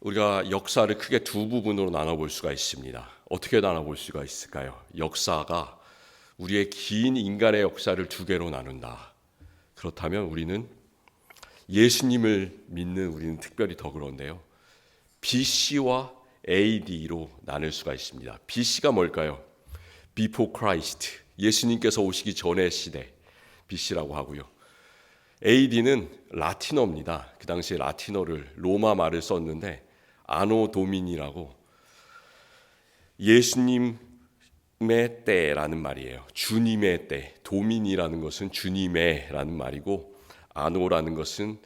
우리가 역사를 크게 두 부분으로 나눠볼 수가 있습니다. 어떻게 나눠볼 수가 있을까요? 역사가 우리의 긴 인간의 역사를 두 개로 나눈다. 그렇다면 우리는 예수님을 믿는 우리는 특별히 더 그런데요. BC와 AD로 나눌 수가 있습니다. BC가 뭘까요? Before Christ, 예수님께서 오시기 전의 시대, BC라고 하고요. AD는 라틴어입니다. 그 당시에 라틴어를 로마 말을 썼는데 아노 도미니라고 예수님의 때라는 말이에요. 주님의 때, 도미니라는 것은 주님의라는 말이고 아노라는 것은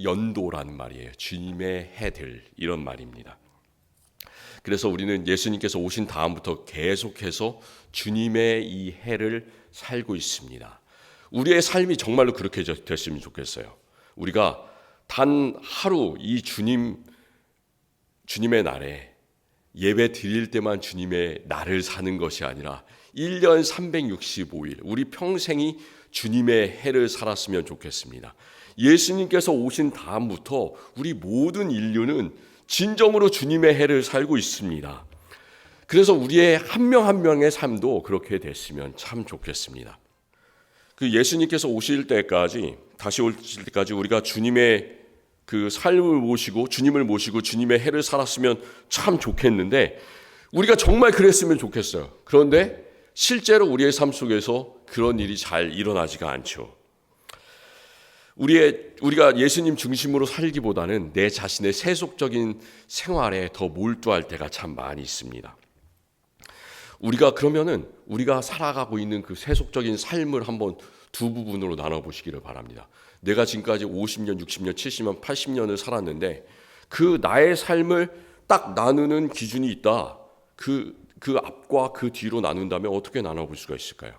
연도라는 말이에요. 주님의 해들 이런 말입니다. 그래서 우리는 예수님께서 오신 다음부터 계속해서 주님의 이 해를 살고 있습니다. 우리의 삶이 정말로 그렇게 됐으면 좋겠어요. 우리가 단 하루 이 주님의 날에 예배 드릴 때만 주님의 날을 사는 것이 아니라 1년 365일 우리 평생이 주님의 해를 살았으면 좋겠습니다. 예수님께서 오신 다음부터 우리 모든 인류는 진정으로 주님의 해를 살고 있습니다. 그래서 우리의 한 명 한 명의 삶도 그렇게 됐으면 참 좋겠습니다. 그 예수님께서 오실 때까지 다시 오실 때까지 우리가 주님의 그 삶을 모시고 주님을 모시고 주님의 해를 살았으면 참 좋겠는데 우리가 정말 그랬으면 좋겠어요. 그런데 실제로 우리의 삶 속에서 그런 일이 잘 일어나지가 않죠. 우리가 예수님 중심으로 살기보다는 내 자신의 세속적인 생활에 더 몰두할 때가 참 많이 있습니다. 우리가 살아가고 있는 그 세속적인 삶을 한번 두 부분으로 나눠보시기를 바랍니다. 내가 지금까지 50년, 60년, 70년, 80년을 살았는데 그 나의 삶을 딱 나누는 기준이 있다. 그 앞과 그 뒤로 나눈다면 어떻게 나눠볼 수가 있을까요?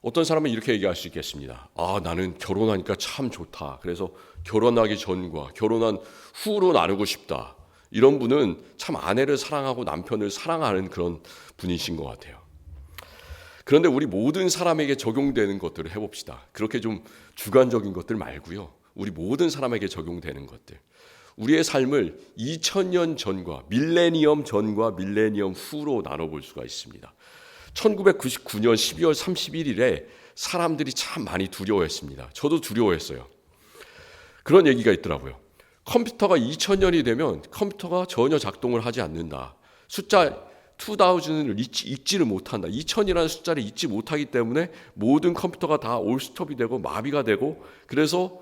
어떤 사람은 이렇게 얘기할 수 있겠습니다. 나는 결혼하니까 참 좋다. 그래서 결혼하기 전과 결혼한 후로 나누고 싶다. 이런 분은 참 아내를 사랑하고 남편을 사랑하는 그런 분이신 것 같아요. 그런데 우리 모든 사람에게 적용되는 것들을 해봅시다. 그렇게 좀 주관적인 것들 말고요. 우리 모든 사람에게 적용되는 것들. 우리의 삶을 2000년 전과 밀레니엄 전과 밀레니엄 후로 나눠볼 수가 있습니다. 1999년 12월 31일에 사람들이 참 많이 두려워했습니다. 저도 두려워했어요. 그런 얘기가 있더라고요. 컴퓨터가 2000년이 되면 컴퓨터가 전혀 작동을 하지 않는다. 숫자 2000을 읽지를 못한다. 2000이라는 숫자를 읽지 못하기 때문에 모든 컴퓨터가 다 올스톱이 되고 마비가 되고 그래서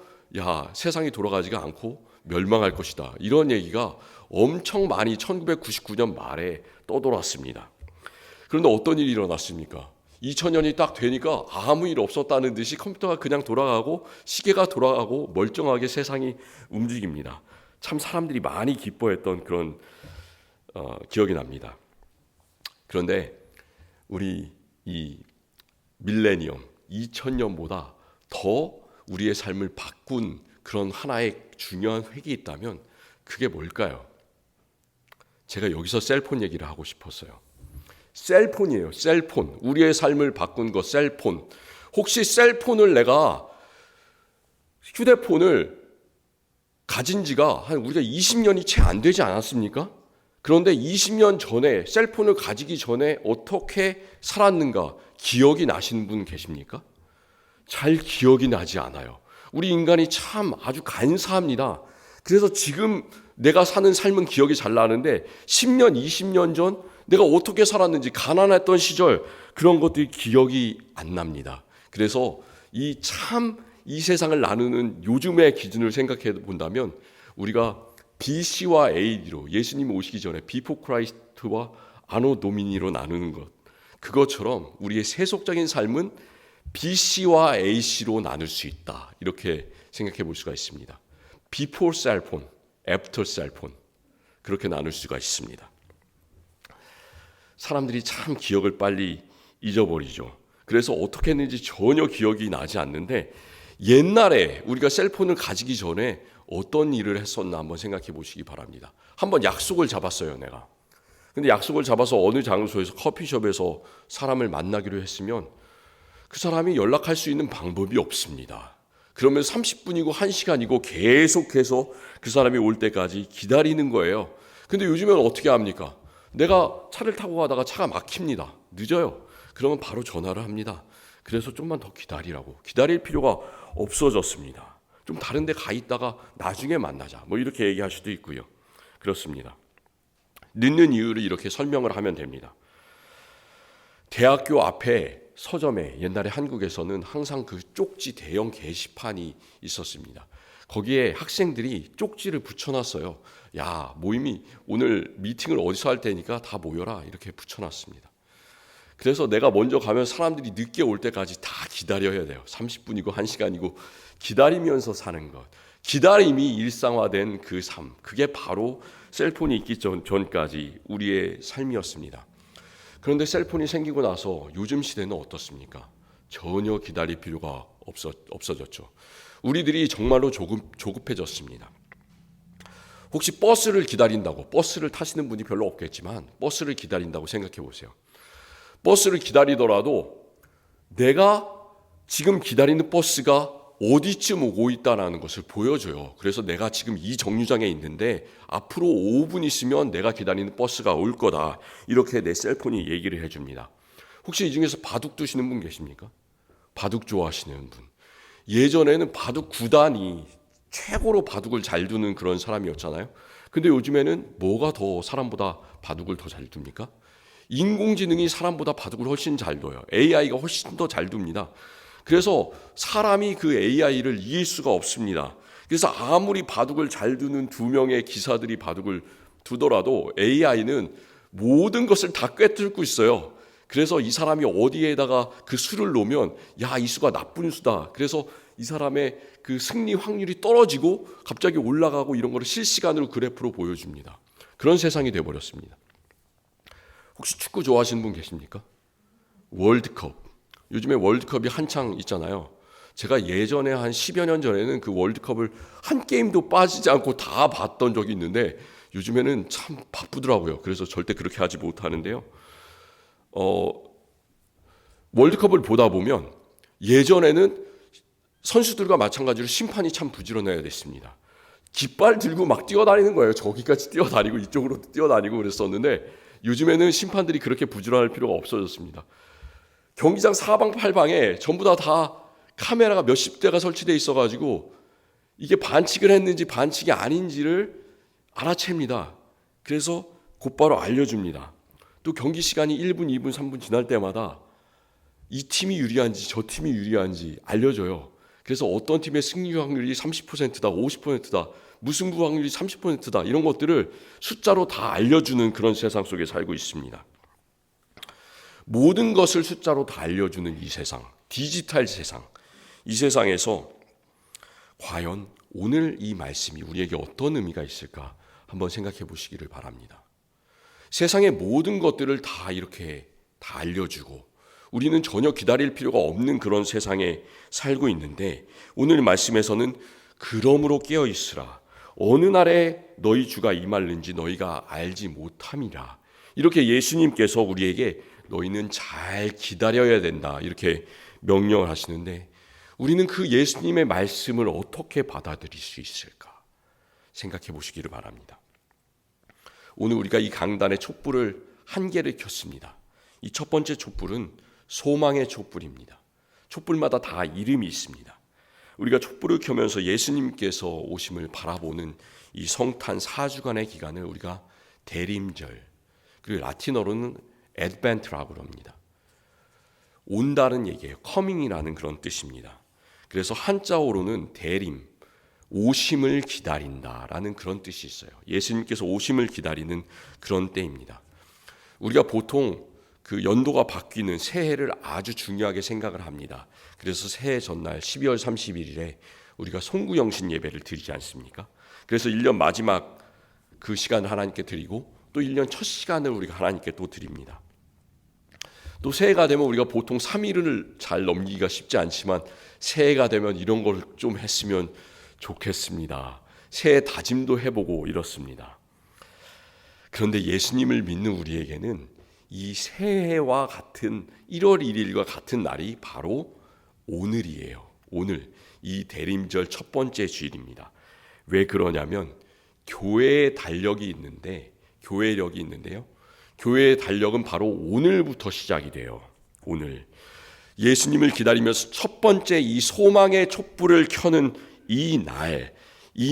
세상이 돌아가지가 않고 멸망할 것이다. 이런 얘기가 엄청 많이 1999년 말에 떠돌았습니다. 그런데 어떤 일이 일어났습니까? 2000년이 딱 되니까 아무 일 없었다는 듯이 컴퓨터가 그냥 돌아가고 시계가 돌아가고 멀쩡하게 세상이 움직입니다. 참 사람들이 많이 기뻐했던 그런 기억이 납니다. 그런데 우리 이 밀레니엄 2000년보다 더 우리의 삶을 바꾼 그런 하나의 중요한 획이 있다면 그게 뭘까요? 제가 여기서 셀폰 얘기를 하고 싶었어요. 셀폰이에요. 셀폰. 우리의 삶을 바꾼 거 셀폰. 혹시 셀폰을 내가 휴대폰을 가진 지가 우리가 20년이 채 안 되지 않았습니까? 그런데 20년 전에 셀폰을 가지기 전에 어떻게 살았는가 기억이 나시는 분 계십니까? 잘 기억이 나지 않아요. 우리 인간이 참 아주 간사합니다. 그래서 지금 내가 사는 삶은 기억이 잘 나는데 10년, 20년 전 내가 어떻게 살았는지 가난했던 시절 그런 것들이 기억이 안 납니다. 그래서 이 세상을 나누는 요즘의 기준을 생각해 본다면 우리가 BC와 AD로 예수님이 오시기 전에 Before Christ와 아노 도미니로 나누는 것 그것처럼 우리의 세속적인 삶은 BC와 AC로 나눌 수 있다. 이렇게 생각해 볼 수가 있습니다. Before cellphone, After cellphone 그렇게 나눌 수가 있습니다. 사람들이 참 기억을 빨리 잊어버리죠. 그래서 어떻게 했는지 전혀 기억이 나지 않는데 옛날에 우리가 셀폰을 가지기 전에 어떤 일을 했었나 한번 생각해 보시기 바랍니다. 한번 약속을 잡았어요, 내가. 근데 약속을 잡아서 어느 장소에서 커피숍에서 사람을 만나기로 했으면 그 사람이 연락할 수 있는 방법이 없습니다. 그러면 30분이고 1시간이고 계속해서 그 사람이 올 때까지 기다리는 거예요. 근데 요즘에는 어떻게 합니까? 내가 차를 타고 가다가 차가 막힙니다. 늦어요. 그러면 바로 전화를 합니다. 그래서 좀만 더 기다리라고. 기다릴 필요가 없어졌습니다. 좀 다른 데 가 있다가 나중에 만나자. 뭐 이렇게 얘기할 수도 있고요. 그렇습니다. 늦는 이유를 이렇게 설명을 하면 됩니다. 대학교 앞에 서점에 옛날에 한국에서는 항상 그 쪽지 대형 게시판이 있었습니다. 거기에 학생들이 쪽지를 붙여놨어요. 야, 모임이 오늘 미팅을 어디서 할 테니까 다 모여라 이렇게 붙여놨습니다. 그래서 내가 먼저 가면 사람들이 늦게 올 때까지 다 기다려야 돼요. 30분이고 1시간이고 기다리면서 사는 것. 기다림이 일상화된 그 삶. 그게 바로 셀폰이 있기 전까지 우리의 삶이었습니다. 그런데 셀폰이 생기고 나서 요즘 시대는 어떻습니까? 전혀 기다릴 필요가 없어졌죠. 우리들이 정말로 조급해졌습니다. 혹시 버스를 기다린다고, 버스를 타시는 분이 별로 없겠지만 버스를 기다린다고 생각해 보세요. 버스를 기다리더라도 내가 지금 기다리는 버스가 어디쯤 오고 있다는 것을 보여줘요. 그래서 내가 지금 이 정류장에 있는데 앞으로 5분 있으면 내가 기다리는 버스가 올 거다. 이렇게 내 셀폰이 얘기를 해줍니다. 혹시 이 중에서 바둑 두시는 분 계십니까? 바둑 좋아하시는 분. 예전에는 바둑 구단이 최고로 바둑을 잘 두는 그런 사람이었잖아요. 근데 요즘에는 뭐가 더 사람보다 바둑을 더 잘 둡니까? 인공지능이 사람보다 바둑을 훨씬 잘 둬요. AI가 훨씬 더 잘 둡니다. 그래서 사람이 그 AI를 이길 수가 없습니다. 그래서 아무리 바둑을 잘 두는 두 명의 기사들이 바둑을 두더라도 AI는 모든 것을 다 꿰뚫고 있어요. 그래서 이 사람이 어디에다가 그 수를 놓으면 야, 이 수가 나쁜 수다. 그래서 이 사람의 그 승리 확률이 떨어지고 갑자기 올라가고 이런 거를 실시간으로 그래프로 보여줍니다. 그런 세상이 돼버렸습니다. 혹시 축구 좋아하시는 분 계십니까? 월드컵. 요즘에 월드컵이 한창 있잖아요. 제가 예전에 한 10여 년 전에는 그 월드컵을 한 게임도 빠지지 않고 다 봤던 적이 있는데 요즘에는 참 바쁘더라고요. 그래서 절대 그렇게 하지 못하는데요. 월드컵을 보다 보면 예전에는 선수들과 마찬가지로 심판이 참 부지런해야 됐습니다. 깃발 들고 막 뛰어다니는 거예요. 저기까지 뛰어다니고 이쪽으로 뛰어다니고 그랬었는데 요즘에는 심판들이 그렇게 부지런할 필요가 없어졌습니다. 경기장 사방팔방에 전부 다 카메라가 몇십 대가 설치되어 있어가지고 이게 반칙을 했는지 반칙이 아닌지를 알아챕니다. 그래서 곧바로 알려줍니다. 또 경기 시간이 1분, 2분, 3분 지날 때마다 이 팀이 유리한지 저 팀이 유리한지 알려줘요. 그래서 어떤 팀의 승리 확률이 30%다, 50%다, 무승부 확률이 30%다 이런 것들을 숫자로 다 알려주는 그런 세상 속에 살고 있습니다. 모든 것을 숫자로 다 알려주는 이 세상, 디지털 세상, 이 세상에서 과연 오늘 이 말씀이 우리에게 어떤 의미가 있을까 한번 생각해 보시기를 바랍니다. 세상의 모든 것들을 다 이렇게 다 알려주고 우리는 전혀 기다릴 필요가 없는 그런 세상에 살고 있는데 오늘 말씀에서는 그러므로 깨어 있으라. 어느 날에 너희 주가 임할는지 너희가 알지 못함이라. 이렇게 예수님께서 우리에게 너희는 잘 기다려야 된다. 이렇게 명령을 하시는데 우리는 그 예수님의 말씀을 어떻게 받아들일 수 있을까? 생각해 보시기를 바랍니다. 오늘 우리가 이 강단의 촛불을 한 개를 켰습니다. 이 첫 번째 촛불은 소망의 촛불입니다. 촛불마다 다 이름이 있습니다. 우리가 촛불을 켜면서 예수님께서 오심을 바라보는 이 성탄 4주간의 기간을 우리가 대림절, 그리고 라틴어로는 애드벤트라고 합니다. 온다는 얘기예요. 커밍이라는 그런 뜻입니다. 그래서 한자어로는 대림, 오심을 기다린다라는 그런 뜻이 있어요. 예수님께서 오심을 기다리는 그런 때입니다. 우리가 보통 그 연도가 바뀌는 새해를 아주 중요하게 생각을 합니다. 그래서 새해 전날 12월 31일에 우리가 송구영신 예배를 드리지 않습니까? 그래서 1년 마지막 그 시간을 하나님께 드리고 또 1년 첫 시간을 우리가 하나님께 또 드립니다. 또 새해가 되면 우리가 보통 3일을 잘 넘기기가 쉽지 않지만 새해가 되면 이런 걸 좀 했으면 좋겠습니다. 새해 다짐도 해보고 이렇습니다. 그런데 예수님을 믿는 우리에게는 이 새해와 같은 1월 1일과 같은 날이 바로 오늘이에요. 오늘 이 대림절 첫 번째 주일입니다. 왜 그러냐면 교회의 달력이 있는데요. 교회의 달력은 바로 오늘부터 시작이 돼요. 오늘 예수님을 기다리면서 첫 번째 이 소망의 촛불을 켜는 이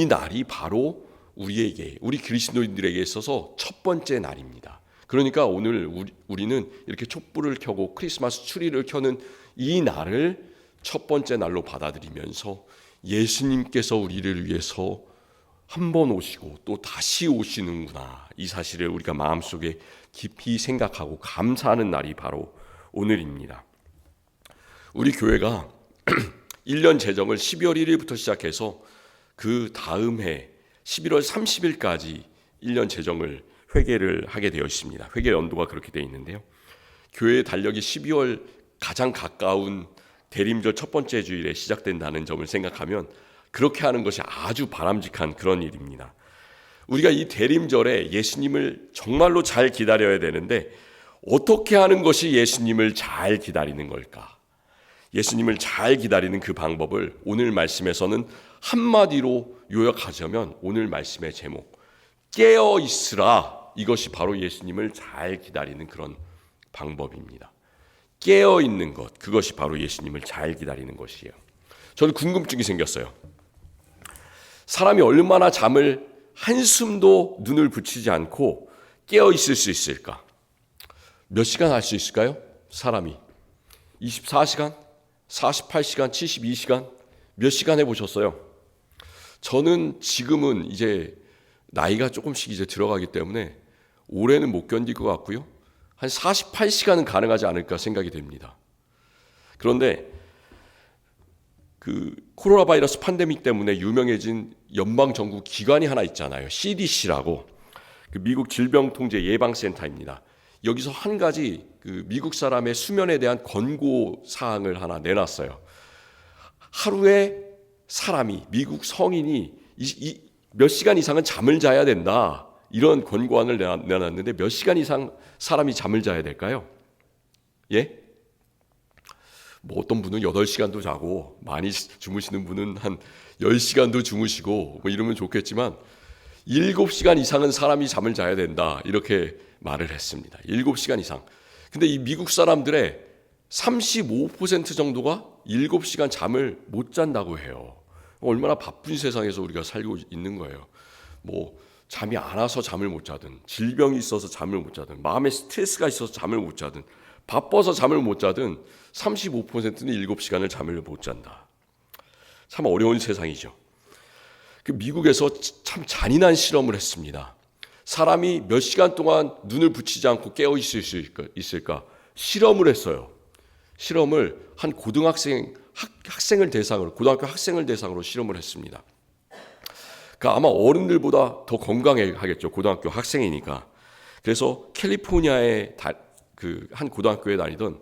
날이 바로 우리 그리스도인들에게 있어서 첫 번째 날입니다. 그러니까 오늘 우리는 이렇게 촛불을 켜고 크리스마스 추리를 켜는 이 날을 첫 번째 날로 받아들이면서 예수님께서 우리를 위해서 한 번 오시고 또 다시 오시는구나, 이 사실을 우리가 마음속에 깊이 생각하고 감사하는 날이 바로 오늘입니다. 우리 교회가 1년 재정을 12월 1일부터 시작해서 그 다음 해 11월 30일까지 1년 재정을 회계를 하게 되어 있습니다. 회계 연도가 그렇게 되어 있는데요. 교회의 달력이 12월 가장 가까운 대림절 첫 번째 주일에 시작된다는 점을 생각하면 그렇게 하는 것이 아주 바람직한 그런 일입니다. 우리가 이 대림절에 예수님을 정말로 잘 기다려야 되는데 어떻게 하는 것이 예수님을 잘 기다리는 걸까? 예수님을 잘 기다리는 그 방법을 오늘 말씀에서는 한마디로 요약하자면 오늘 말씀의 제목, 깨어 있으라. 이것이 바로 예수님을 잘 기다리는 그런 방법입니다. 깨어 있는 것, 그것이 바로 예수님을 잘 기다리는 것이에요. 저는 궁금증이 생겼어요. 사람이 얼마나 잠을 한숨도 눈을 붙이지 않고 깨어 있을 수 있을까? 몇 시간 할 수 있을까요? 사람이 24시간, 48시간, 72시간, 몇 시간 해보셨어요? 저는 지금은 이제 나이가 조금씩 이제 들어가기 때문에 올해는 못 견딜 것 같고요. 한 48시간은 가능하지 않을까 생각이 됩니다. 그런데 그 코로나 바이러스 팬데믹 때문에 유명해진 연방 정부 기관이 하나 있잖아요. CDC라고, 그 미국 질병통제 예방센터입니다. 여기서 한 가지 그 미국 사람의 수면에 대한 권고 사항을 하나 내놨어요. 하루에 사람이, 미국 성인이 몇 시간 이상은 잠을 자야 된다, 이런 권고안을 내놨는데 몇 시간 이상 사람이 잠을 자야 될까요? 예? 뭐 어떤 분은 8시간도 자고, 많이 주무시는 분은 한 10시간도 주무시고 뭐 이러면 좋겠지만 7시간 이상은 사람이 잠을 자야 된다, 이렇게 말을 했습니다. 7시간 이상. 근데 이 미국 사람들의 35% 정도가 7시간 잠을 못 잔다고 해요. 얼마나 바쁜 세상에서 우리가 살고 있는 거예요. 뭐 잠이 안 와서 잠을 못 자든, 질병이 있어서 잠을 못 자든, 마음에 스트레스가 있어서 잠을 못 자든, 바빠서 잠을 못 자든 35%는 7시간을 잠을 못 잔다. 참 어려운 세상이죠. 그 미국에서 참 잔인한 실험을 했습니다. 사람이 몇 시간 동안 눈을 붙이지 않고 깨어 있을 수 있을까? 실험을 했어요. 실험을 한 학생을 대상으로, 고등학교 학생을 대상으로 실험을 했습니다. 그러니까 아마 어른들보다 더 건강하겠죠. 고등학교 학생이니까. 그래서 캘리포니아의 그 한 고등학교에 다니던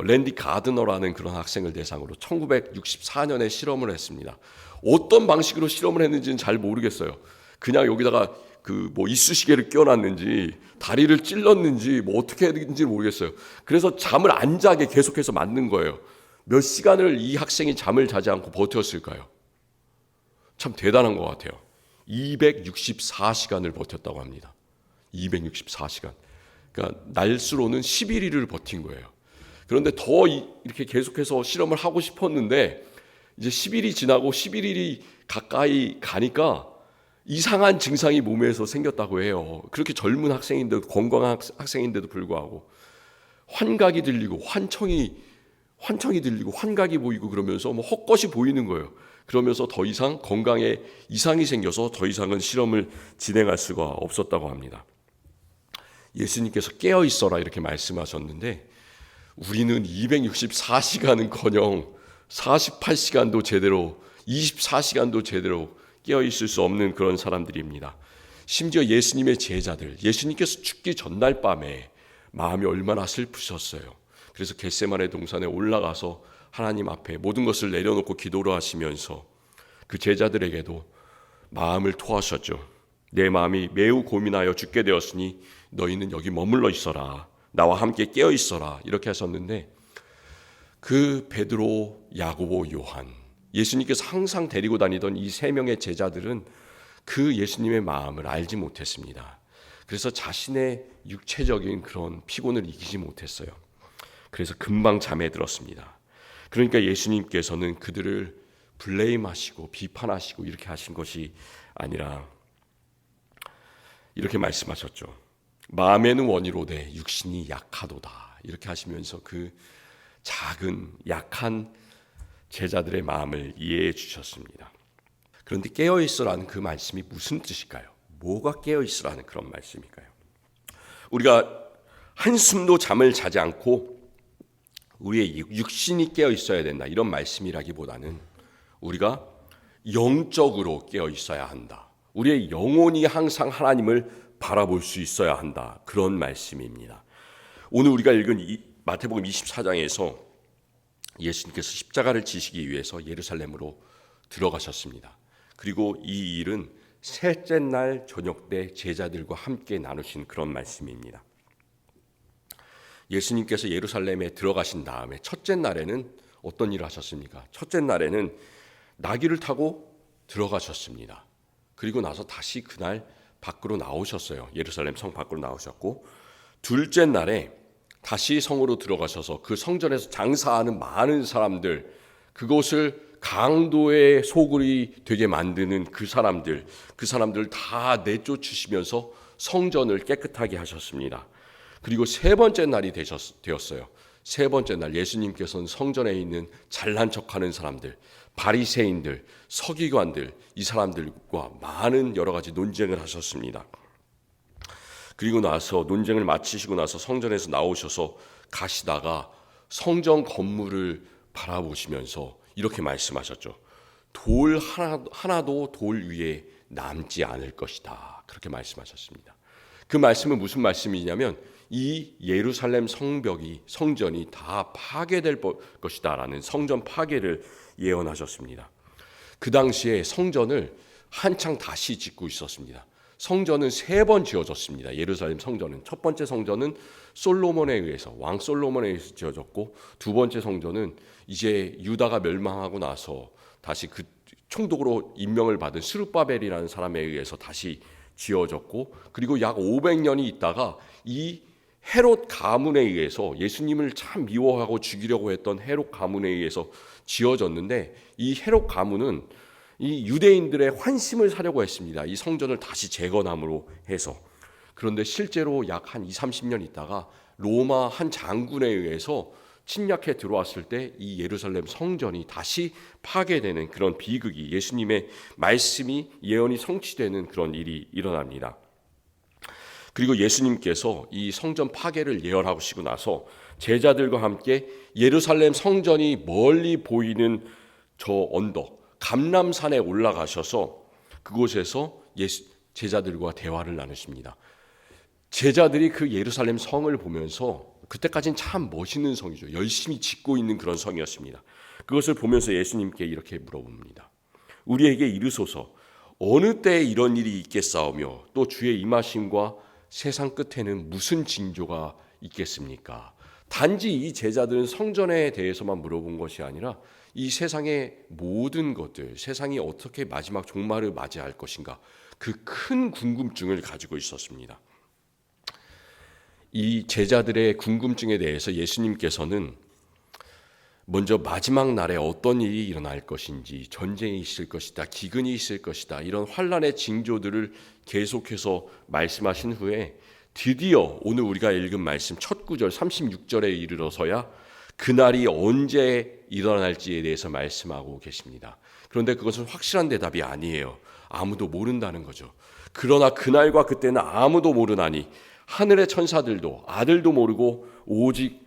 랜디 가드너라는 그런 학생을 대상으로 1964년에 실험을 했습니다. 어떤 방식으로 실험을 했는지는 잘 모르겠어요. 그냥 여기다가 그 뭐 이쑤시개를 껴놨는지 다리를 찔렀는지 뭐 어떻게 했는지 모르겠어요. 그래서 잠을 안 자게 계속해서 만든 거예요. 몇 시간을 이 학생이 잠을 자지 않고 버텼을까요? 참 대단한 것 같아요. 264시간을 버텼다고 합니다. 264시간. 그러니까 날수로는 11일을 버틴 거예요. 그런데 더 이렇게 계속해서 실험을 하고 싶었는데 이제 10일이 지나고 11일이 가까이 가니까 이상한 증상이 몸에서 생겼다고 해요. 그렇게 젊은 학생인데도, 건강한 학생인데도 불구하고 환각이 들리고 환청이 들리고 환각이 보이고 그러면서 뭐 헛것이 보이는 거예요. 그러면서 더 이상 건강에 이상이 생겨서 더 이상은 실험을 진행할 수가 없었다고 합니다. 예수님께서 깨어 있어라 이렇게 말씀하셨는데 우리는 264시간은커녕 48시간도 제대로, 24시간도 제대로 깨어 있을 수 없는 그런 사람들입니다. 심지어 예수님의 제자들, 예수님께서 죽기 전날 밤에 마음이 얼마나 슬프셨어요. 그래서 겟세마네 동산에 올라가서 하나님 앞에 모든 것을 내려놓고 기도를 하시면서 그 제자들에게도 마음을 토하셨죠. 내 마음이 매우 고민하여 죽게 되었으니 너희는 여기 머물러 있어라. 나와 함께 깨어 있어라. 이렇게 하셨는데 그 베드로, 야고보, 요한 예수님께서 항상 데리고 다니던 이 세 명의 제자들은 그 예수님의 마음을 알지 못했습니다. 그래서 자신의 육체적인 그런 피곤을 이기지 못했어요. 그래서 금방 잠에 들었습니다. 그러니까 예수님께서는 그들을 블레임하시고 비판하시고 이렇게 하신 것이 아니라 이렇게 말씀하셨죠. 마음에는 원이로되 육신이 약하도다. 이렇게 하시면서 그 작은 약한 제자들의 마음을 이해해 주셨습니다. 그런데 깨어있으라는 그 말씀이 무슨 뜻일까요? 뭐가 깨어있으라는 그런 말씀일까요? 우리가 한숨도 잠을 자지 않고 우리의 육신이 깨어있어야 된다, 이런 말씀이라기보다는 우리가 영적으로 깨어있어야 한다, 우리의 영혼이 항상 하나님을 바라볼 수 있어야 한다, 그런 말씀입니다. 오늘 우리가 읽은 마태복음 24장에서 예수님께서 십자가를 지시기 위해서 예루살렘으로 들어가셨습니다. 그리고 이 일은 셋째 날 저녁 때 제자들과 함께 나누신 그런 말씀입니다. 예수님께서 예루살렘에 들어가신 다음에 첫째 날에는 어떤 일을 하셨습니까? 첫째 날에는 나귀를 타고 들어가셨습니다. 그리고 나서 다시 그날 밖으로 나오셨어요. 예루살렘 성 밖으로 나오셨고, 둘째 날에 다시 성으로 들어가셔서 그 성전에서 장사하는 많은 사람들, 그곳을 강도의 소굴이 되게 만드는 그 사람들 다 내쫓으시면서 성전을 깨끗하게 하셨습니다. 그리고 세 번째 날이 되었어요. 세 번째 날 예수님께서는 성전에 있는 잘난 척하는 사람들, 바리새인들, 서기관들, 이 사람들과 많은 여러 가지 논쟁을 하셨습니다. 그리고 나서 논쟁을 마치시고 나서 성전에서 나오셔서 가시다가 성전 건물을 바라보시면서 이렇게 말씀하셨죠. 돌 하나도 돌 위에 남지 않을 것이다, 그렇게 말씀하셨습니다. 그 말씀은 무슨 말씀이냐면 이 예루살렘 성전이 다 파괴될 것이다 라는 성전 파괴를 예언하셨습니다. 그 당시에 성전을 한창 다시 짓고 있었습니다. 성전은 세 번 지어졌습니다. 예루살렘 성전은 첫 번째 성전은 왕 솔로몬에 의해서 지어졌고, 두 번째 성전은 이제 유다가 멸망하고 나서 다시 그 총독으로 임명을 받은 스룹바벨이라는 사람에 의해서 다시 지어졌고, 그리고 약 500년이 있다가 이 헤롯 가문에 의해서, 예수님을 참 미워하고 죽이려고 했던 헤롯 가문에 의해서 지어졌는데, 이 헤롯 가문은 이 유대인들의 환심을 사려고 했습니다. 이 성전을 다시 재건함으로 해서. 그런데 실제로 약 한 20-30년 있다가 로마 한 장군에 의해서 침략해 들어왔을 때 이 예루살렘 성전이 다시 파괴되는 그런 비극이, 예수님의 말씀이 예언이 성취되는 그런 일이 일어납니다. 그리고 예수님께서 이 성전 파괴를 예언하시고 나서 제자들과 함께 예루살렘 성전이 멀리 보이는 저 언덕 감람산에 올라가셔서 그곳에서 제자들과 대화를 나누십니다. 제자들이 그 예루살렘 성을 보면서, 그때까지는 참 멋있는 성이죠. 열심히 짓고 있는 그런 성이었습니다. 그것을 보면서 예수님께 이렇게 물어봅니다. 우리에게 이르소서, 어느 때에 이런 일이 있겠사오며 또 주의 임하심과 세상 끝에는 무슨 징조가 있겠습니까? 단지 이 제자들은 성전에 대해서만 물어본 것이 아니라 이 세상의 모든 것들, 세상이 어떻게 마지막 종말을 맞이할 것인가, 그 큰 궁금증을 가지고 있었습니다. 이 제자들의 궁금증에 대해서 예수님께서는 먼저 마지막 날에 어떤 일이 일어날 것인지, 전쟁이 있을 것이다, 기근이 있을 것이다, 이런 환란의 징조들을 계속해서 말씀하신 후에 드디어 오늘 우리가 읽은 말씀 첫 구절 36절에 이르러서야 그날이 언제 일어날지에 대해서 말씀하고 계십니다. 그런데 그것은 확실한 대답이 아니에요. 아무도 모른다는 거죠. 그러나 그날과 그때는 아무도 모르나니 하늘의 천사들도 아들도 모르고 오직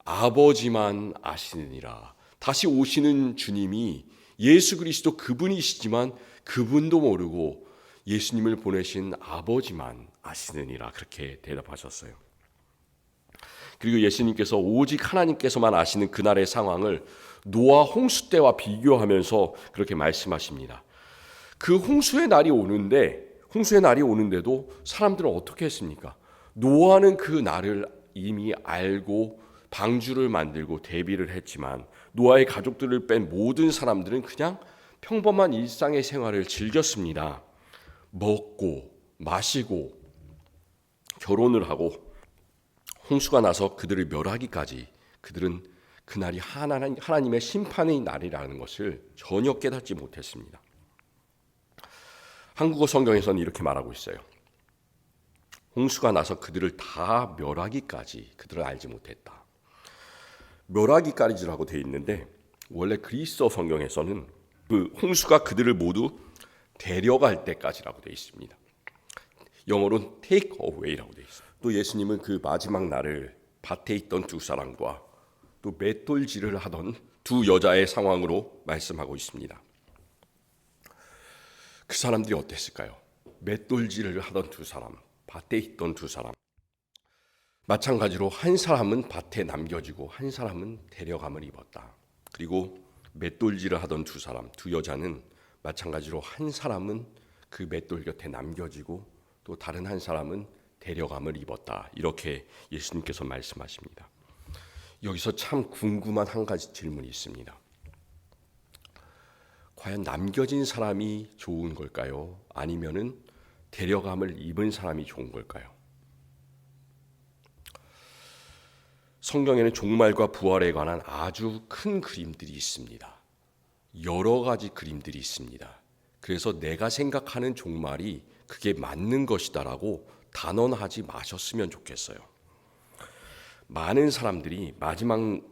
아버지만 아시느니라. 다시 오시는 주님이 예수 그리스도 그분이시지만 그분도 모르고 예수님을 보내신 아버지만 아시느니라, 그렇게 대답하셨어요. 그리고 예수님께서 오직 하나님께서만 아시는 그날의 상황을 노아 홍수 때와 비교하면서 그렇게 말씀하십니다. 그 홍수의 날이 오는데도 사람들은 어떻게 했습니까? 노아는 그 날을 이미 알고 방주를 만들고 대비를 했지만 노아의 가족들을 뺀 모든 사람들은 그냥 평범한 일상의 생활을 즐겼습니다. 먹고 마시고 결혼을 하고 홍수가 나서 그들을 멸하기까지 그들은 그날이 하나님의 심판의 날이라는 것을 전혀 깨닫지 못했습니다. 한국어 성경에서는 이렇게 말하고 있어요. 홍수가 나서 그들을 다 멸하기까지 그들을 알지 못했다. 멸하기까지라고 되어 있는데 원래 그리스어 성경에서는 그 홍수가 그들을 모두 데려갈 때까지라고 되어 있습니다. 영어로는 take away라고 되어 있어요. 또 예수님은 그 마지막 날을 밭에 있던 두 사람과 또 맷돌질을 하던 두 여자의 상황으로 말씀하고 있습니다. 그 사람들이 어땠을까요? 맷돌질을 하던 두 사람, 밭에 있던 두 사람. 마찬가지로 한 사람은 밭에 남겨지고 한 사람은 데려감을 입었다. 그리고 맷돌질을 하던 두 사람, 두 여자는 마찬가지로 한 사람은 그 맷돌 곁에 남겨지고 또 다른 한 사람은 데려감을 입었다. 이렇게 예수님께서 말씀하십니다. 여기서 참 궁금한 한 가지 질문이 있습니다. 과연 남겨진 사람이 좋은 걸까요? 아니면은 데려감을 입은 사람이 좋은 걸까요? 성경에는 종말과 부활에 관한 아주 큰 그림들이 있습니다. 여러 가지 그림들이 있습니다. 그래서 내가 생각하는 종말이 그게 맞는 것이다라고 단언하지 마셨으면 좋겠어요. 많은 사람들이 마지막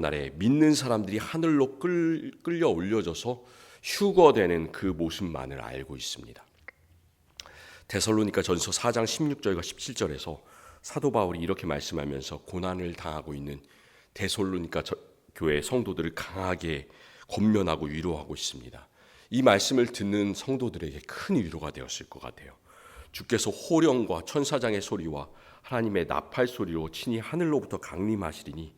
날에 믿는 사람들이 하늘로 끌려 올려져서 휴거되는 그 모습만을 알고 있습니다. 데살로니가 전서 4장 16절과 17절에서 사도 바울이 이렇게 말씀하면서 고난을 당하고 있는 데살로니가 교회 성도들을 강하게 권면하고 위로하고 있습니다. 이 말씀을 듣는 성도들에게 큰 위로가 되었을 것 같아요. 주께서 호령과 천사장의 소리와 하나님의 나팔 소리로 친히 하늘로부터 강림하시리니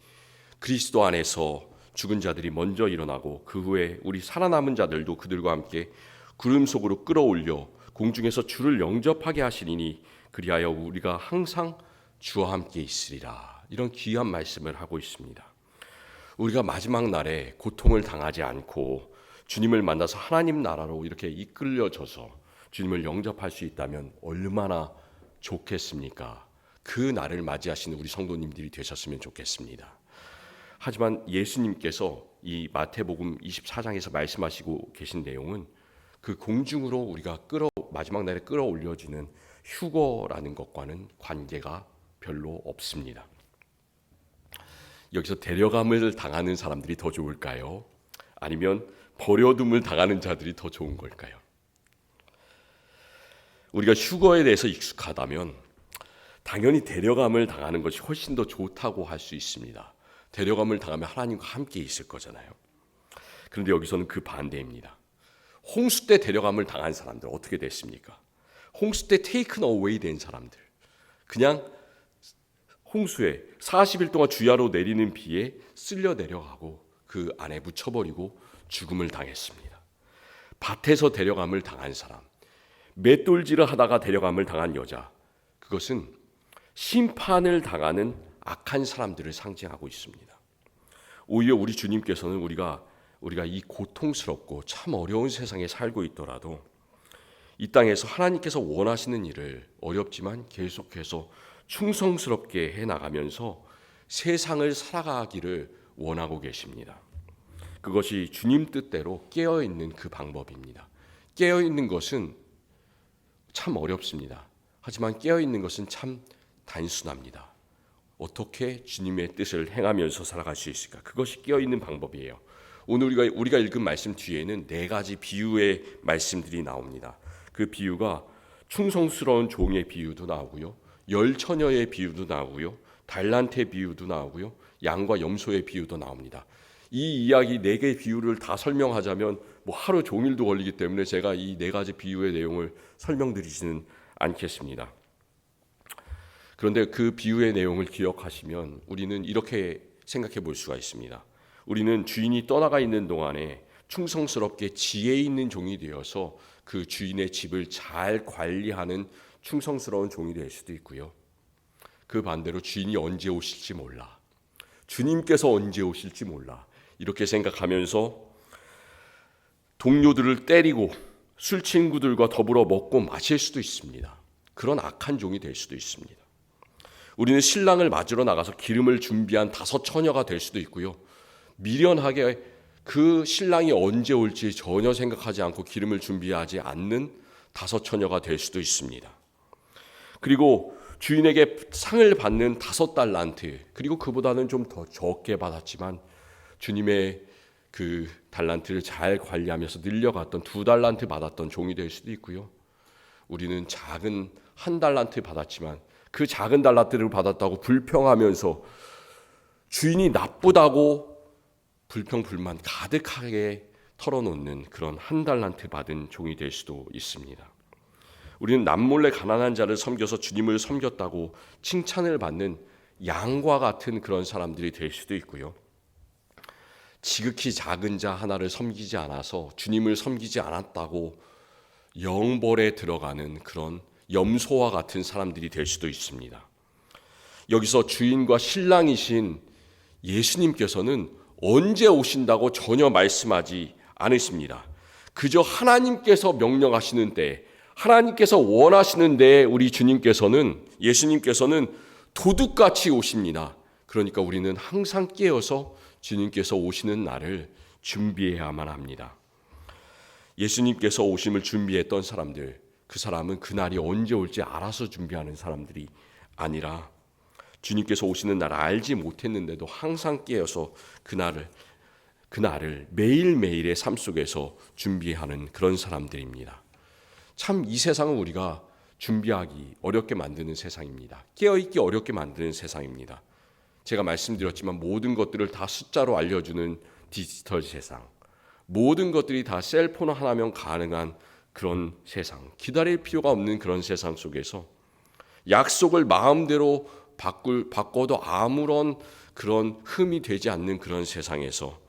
그리스도 안에서 죽은 자들이 먼저 일어나고 그 후에 우리 살아남은 자들도 그들과 함께 구름 속으로 끌어올려 공중에서 주를 영접하게 하시리니 그리하여 우리가 항상 주와 함께 있으리라. 이런 귀한 말씀을 하고 있습니다. 우리가 마지막 날에 고통을 당하지 않고 주님을 만나서 하나님 나라로 이렇게 이끌려져서 주님을 영접할 수 있다면 얼마나 좋겠습니까? 그 날을 맞이하시는 우리 성도님들이 되셨으면 좋겠습니다. 하지만 예수님께서 이 마태복음 24장에서 말씀하시고 계신 내용은 그 공중으로 우리가 마지막 날에 끌어올려지는 휴거라는 것과는 관계가 별로 없습니다. 여기서 데려감을 당하는 사람들이 더 좋을까요? 아니면 버려둠을 당하는 자들이 더 좋은 걸까요? 우리가 휴거에 대해서 익숙하다면 당연히 데려감을 당하는 것이 훨씬 더 좋다고 할 수 있습니다. 데려감을 당하면 하나님과 함께 있을 거잖아요. 그런데 여기서는 그 반대입니다. 홍수 때 데려감을 당한 사람들 어떻게 됐습니까? 홍수 때 taken away 된 사람들, 그냥 홍수에 40일 동안 주야로 내리는 비에 쓸려 내려가고 그 안에 묻혀버리고 죽음을 당했습니다. 밭에서 데려감을 당한 사람, 맷돌질을 하다가 데려감을 당한 여자, 그것은 심판을 당하는 악한 사람들을 상징하고 있습니다. 오히려 우리 주님께서는 우리가 이 고통스럽고 참 어려운 세상에 살고 있더라도 이 땅에서 하나님께서 원하시는 일을 어렵지만 계속해서 충성스럽게 해나가면서 세상을 살아가기를 원하고 계십니다. 그것이 주님 뜻대로 깨어있는 그 방법입니다. 깨어있는 것은 참 어렵습니다. 하지만 깨어있는 것은 참 단순합니다. 어떻게 주님의 뜻을 행하면서 살아갈 수 있을까? 그것이 깨어있는 방법이에요. 오늘 우리가 읽은 말씀 뒤에는 4가지 비유의 말씀들이 나옵니다. 그 비유가 충성스러운 종의 비유도 나오고요, 열처녀의 비유도 나오고요, 달란트의 비유도 나오고요, 양과 염소의 비유도 나옵니다. 이 이야기 4개의 비유를 다 설명하자면 하루 종일도 걸리기 때문에 제가 이 4가지 비유의 내용을 설명드리지는 않겠습니다. 그런데 그 비유의 내용을 기억하시면 우리는 이렇게 생각해 볼 수가 있습니다. 우리는 주인이 떠나가 있는 동안에 충성스럽게 지혜 있는 종이 되어서 그 주인의 집을 잘 관리하는 충성스러운 종이 될 수도 있고요. 그 반대로 주인이 언제 오실지 몰라 주님께서 언제 오실지 몰라. 이렇게 생각하면서 동료들을 때리고 술 친구들과 더불어 먹고 마실 수도 있습니다. 그런 악한 종이 될 수도 있습니다. 우리는 신랑을 맞으러 나가서 기름을 준비한 5 처녀가 될 수도 있고요. 미련하게 그 신랑이 언제 올지 전혀 생각하지 않고 기름을 준비하지 않는 5 처녀가 될 수도 있습니다. 그리고 주인에게 상을 받는 5 달란트, 그리고 그보다는 좀 더 적게 받았지만 주님의 그 달란트를 잘 관리하면서 늘려갔던 2 달란트 받았던 종이 될 수도 있고요. 우리는 작은 1 달란트 받았지만 그 작은 달란트를 받았다고 불평하면서 주인이 나쁘다고 불평 불만 가득하게 털어놓는 그런 1 달란트 받은 종이 될 수도 있습니다. 우리는 남몰래 가난한 자를 섬겨서 주님을 섬겼다고 칭찬을 받는 양과 같은 그런 사람들이 될 수도 있고요. 지극히 작은 자 하나를 섬기지 않아서 주님을 섬기지 않았다고 영벌에 들어가는 그런 염소와 같은 사람들이 될 수도 있습니다. 여기서 주인과 신랑이신 예수님께서는 언제 오신다고 전혀 말씀하지 않으십니다. 그저 하나님께서 명령하시는 때, 하나님께서 원하시는 때에 우리 주님께서는, 예수님께서는 도둑같이 오십니다. 그러니까 우리는 항상 깨어서 주님께서 오시는 날을 준비해야만 합니다. 예수님께서 오심을 준비했던 사람들, 그 사람은 그날이 언제 올지 알아서 준비하는 사람들이 아니라 주님께서 오시는 날을 알지 못했는데도 항상 깨어서 그날을 매일매일의 삶 속에서 준비하는 그런 사람들입니다. 참 이 세상은 우리가 준비하기 어렵게 만드는 세상입니다. 깨어있기 어렵게 만드는 세상입니다. 제가 말씀드렸지만 모든 것들을 다 숫자로 알려주는 디지털 세상, 모든 것들이 다 셀폰 하나면 가능한 그런 세상, 기다릴 필요가 없는 그런 세상 속에서 약속을 마음대로 바꿔도 아무런 그런 흠이 되지 않는 그런 세상에서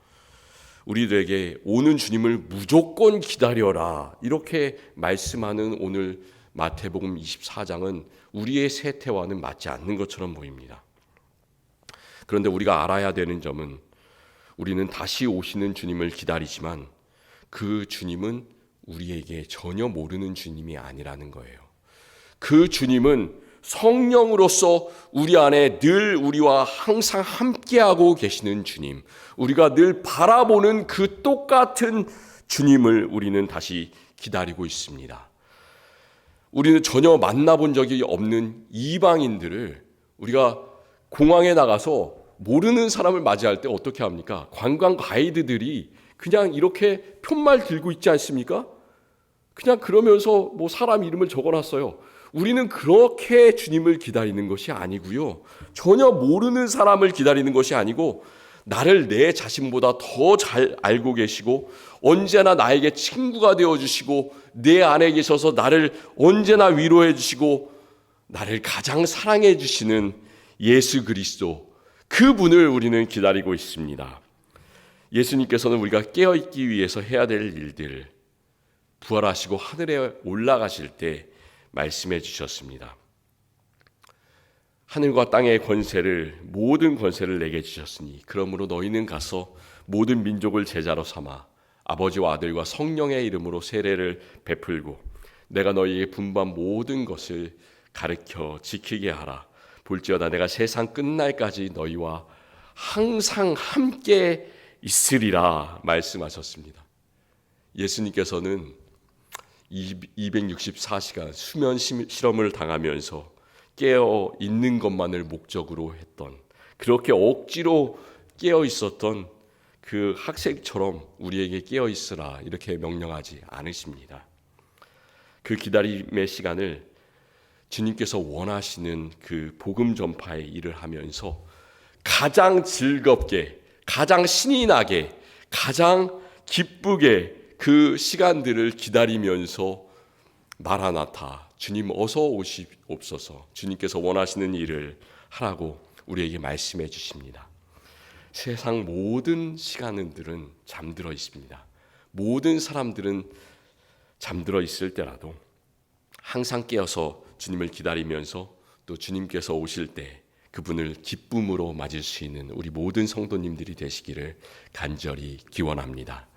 우리들에게 오는 주님을 무조건 기다려라 이렇게 말씀하는 오늘 마태복음 24장은 우리의 세태와는 맞지 않는 것처럼 보입니다. 그런데 우리가 알아야 되는 점은 우리는 다시 오시는 주님을 기다리지만 그 주님은 우리에게 전혀 모르는 주님이 아니라는 거예요. 그 주님은 성령으로서 우리 안에 늘 우리와 항상 함께하고 계시는 주님, 우리가 늘 바라보는 그 똑같은 주님을 우리는 다시 기다리고 있습니다. 우리는 전혀 만나본 적이 없는 이방인들을 우리가 공항에 나가서 모르는 사람을 맞이할 때 어떻게 합니까? 관광 가이드들이 그냥 이렇게 푯말 들고 있지 않습니까? 그냥 그러면서 뭐 사람 이름을 적어놨어요. 우리는 그렇게 주님을 기다리는 것이 아니고요. 전혀 모르는 사람을 기다리는 것이 아니고 나를 내 자신보다 더 잘 알고 계시고 언제나 나에게 친구가 되어주시고 내 안에 계셔서 나를 언제나 위로해 주시고 나를 가장 사랑해 주시는 예수 그리스도, 그분을 우리는 기다리고 있습니다. 예수님께서는 우리가 깨어있기 위해서 해야 될 일들, 부활하시고 하늘에 올라가실 때 말씀해 주셨습니다. 하늘과 땅의 권세를, 모든 권세를 내게 주셨으니 그러므로 너희는 가서 모든 민족을 제자로 삼아 아버지와 아들과 성령의 이름으로 세례를 베풀고 내가 너희에게 분부한 모든 것을 가르쳐 지키게 하라. 볼지어다 내가 세상 끝날까지 너희와 항상 함께 있으리라 말씀하셨습니다. 예수님께서는 264시간 수면 실험을 당하면서 깨어 있는 것만을 목적으로 했던, 그렇게 억지로 깨어 있었던 그 학생처럼 우리에게 깨어 있으라 이렇게 명령하지 않으십니다. 그 기다림의 시간을 주님께서 원하시는 그 복음 전파의 일을 하면서 가장 즐겁게, 가장 신이 나게, 가장 기쁘게 그 시간들을 기다리면서 마라나타, 주님 어서 오시옵소서, 주님께서 원하시는 일을 하라고 우리에게 말씀해 주십니다. 세상 모든 시간들은 잠들어 있습니다. 모든 사람들은 잠들어 있을 때라도 항상 깨어서 주님을 기다리면서 또 주님께서 오실 때 그분을 기쁨으로 맞을 수 있는 우리 모든 성도님들이 되시기를 간절히 기원합니다.